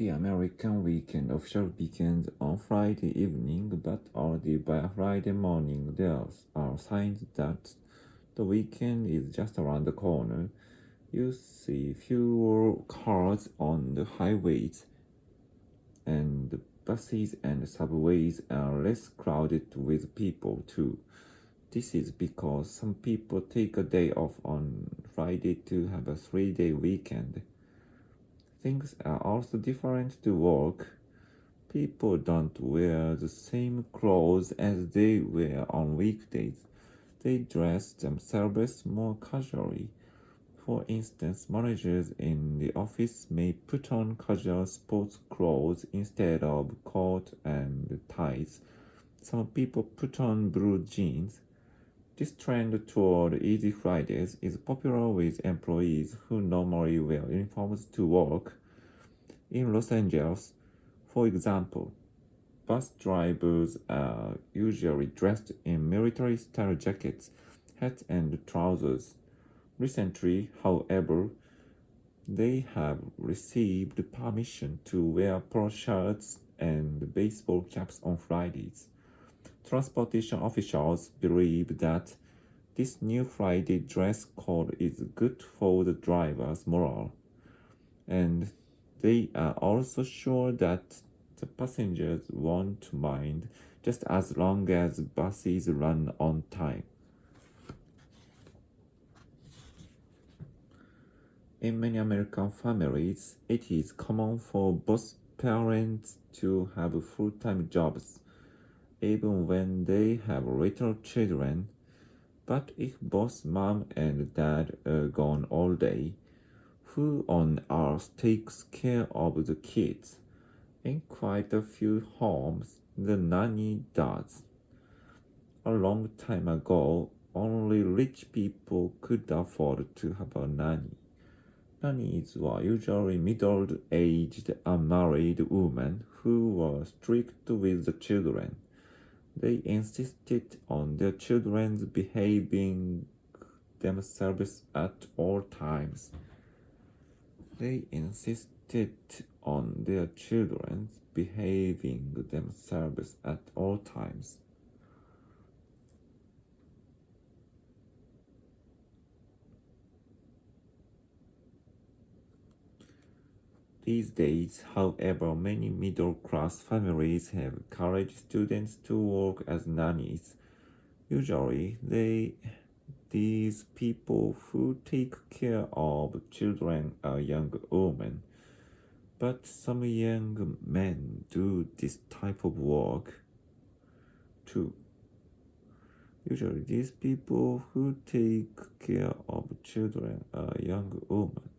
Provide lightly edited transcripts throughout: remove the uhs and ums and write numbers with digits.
The American weekend officially begins on Friday evening, but already by Friday morning there are signs that the weekend is just around the corner. You see fewer cars on the highways, and buses and subways are less crowded with people too. This is because some people take a day off on Friday to have a 3-day weekend. Things are also different to work. People don't wear the same clothes as they wear on weekdays. They dress themselves more casually. For instance, managers in the office may put on casual sports clothes instead of coat and ties. Some people put on blue jeans. This trend toward Easy Fridays is popular with employees who normally wear uniforms to work. In Los Angeles, for example, bus drivers are usually dressed in military-style jackets, hats, and trousers. Recently, however, they have received permission to wear polo shirts and baseball caps on Fridays. Transportation officials believe that this new Friday dress code is good for the driver's morale, and they are also sure that the passengers won't mind just as long as buses run on time. In many American families, it is common for both parents to have full-time jobs, even when they have little children. But if both mom and dad are gone all day, who on earth takes care of the kids? In quite a few homes, the nanny does. A long time ago, only rich people could afford to have a nanny. Nannies were usually middle-aged unmarried women who were strict with the children. They insisted on their children behaving themselves at all times. They insisted on their children behaving themselves at all times. These days, however, many middle-class families have college students to work as nannies. Usually, these people who take care of children are young women, but some young men do this type of work too. Usually, these people who take care of children are young women.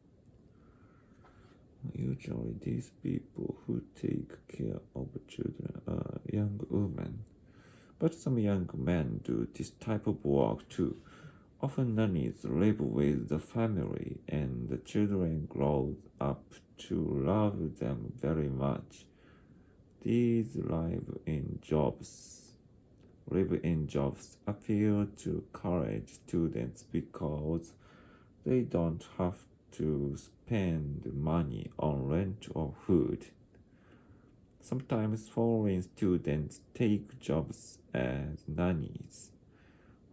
Usually, these people who take care of children are young women, but some young men do this type of work too. Often nannies live with the family and the children grow up to love them very much. These live-in jobs appeal to college students because they don't have to spend money on rent or food. Sometimes foreign students take jobs as nannies,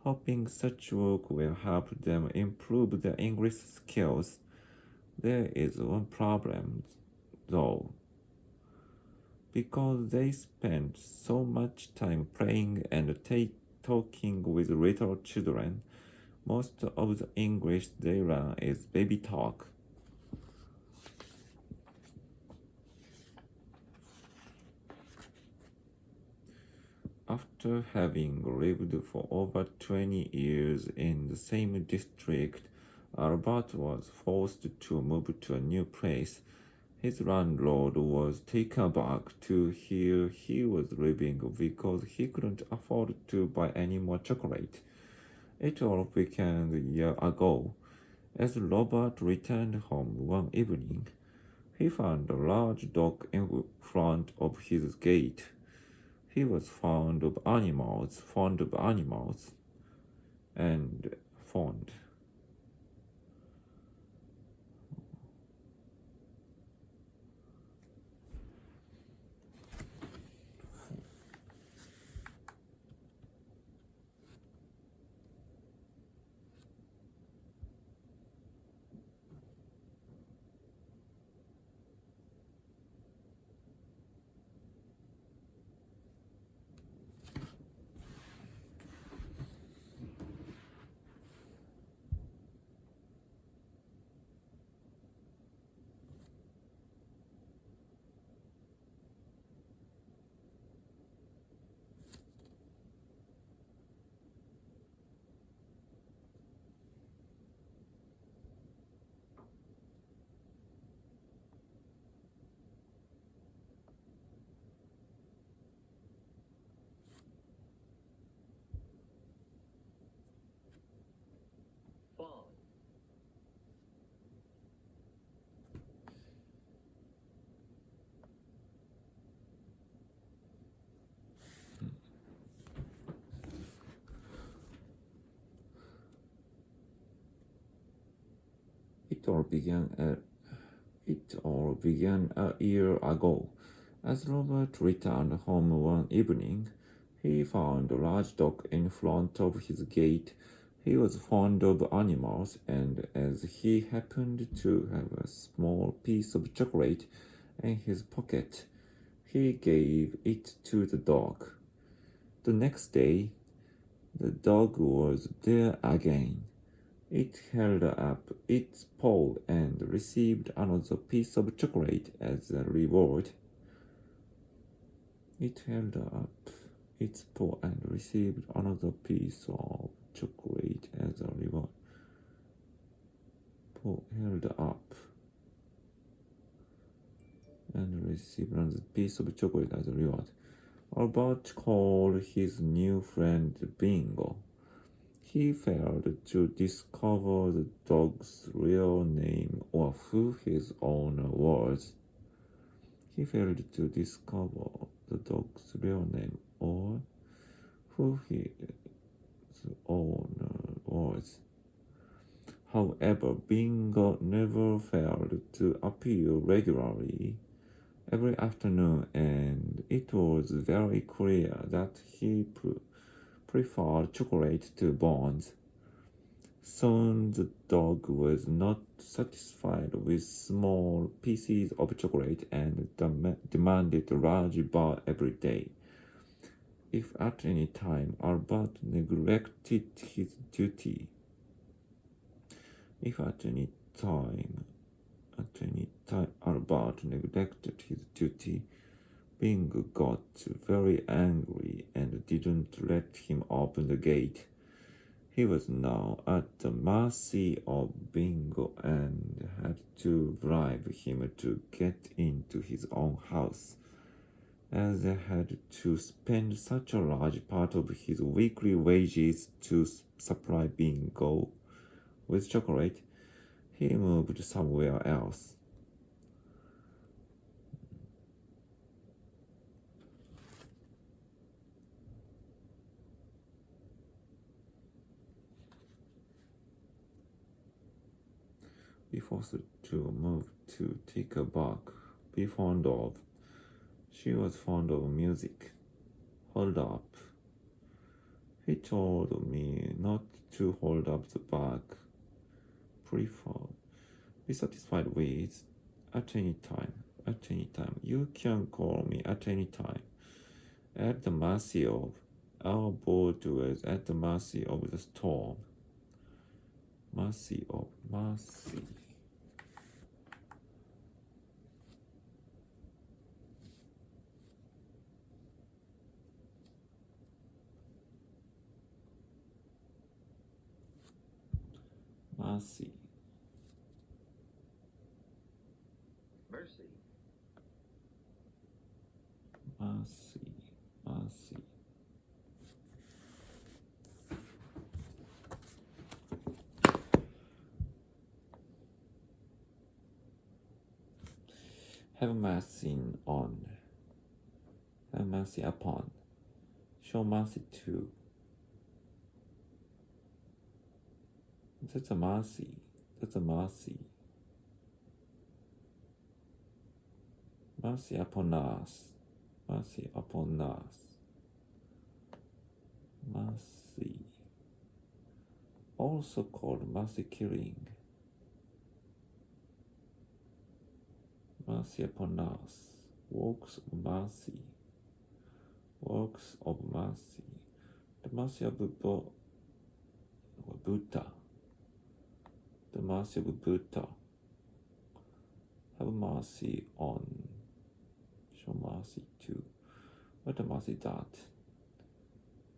hoping such work will help them improve their English skills. There is one problem, though. Because they spend so much time playing and talking with little children, most of the English they learn is baby talk. After having lived for over 20 years in the same district, Albert was forced to move to a new place. His landlord was taken aback to hear he was leaving because he couldn't afford to buy any more chocolate. It all began a year ago. As Robert returned home one evening, he found a large dog in front of his gate. He was fond of animals, and fond. It all began a year ago. As Robert returned home one evening, he found a large dog in front of his gate. He was fond of animals, and as he happened to have a small piece of chocolate in his pocket, he gave it to the dog. The next day, the dog was there again. It held up its paw and received another piece of chocolate as a reward. It held up its paw and received another piece of chocolate as a reward. Paw held up and received another piece of chocolate as a reward. Albert called his new friend Bingo. He failed to discover the dog's real name or who his owner was. He failed to discover the dog's real name or who his owner was. However, Bingo never failed to appear regularly every afternoon, and it was very clear that he preferred chocolate to bones. Soon the dog was not satisfied with small pieces of chocolate and demanded a large bar every day. If at any time Albert neglected his duty, Albert neglected his duty, Bingo got very angry and didn't let him open the gate. He was now at the mercy of Bingo and had to bribe him to get into his own house. As he had to spend such a large part of his weekly wages to supply Bingo with chocolate, he moved somewhere else. Be forced to move to take a bath, be fond of. She was fond of music. Hold up. He told me not to hold up the bag. Prefer. Be satisfied with. At any time. At any time. You can call me at any time. At the mercy of. Our boat was at the mercy of the storm. Mercy of. Mercy. Mercy. Mercy. Mercy. Mercy. Have mercy on. Have mercy upon. Show mercy to. That's a mercy. That's a mercy. Mercy upon us. Mercy upon us. Mercy. Also called mercy killing. Mercy upon us. Works of mercy. Works of mercy. The mercy of Buddha. The mercy of Buddha. Have mercy on. Show mercy to. What a mercy that.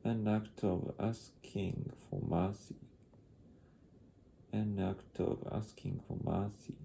An act of asking for mercy. An act of asking for mercy.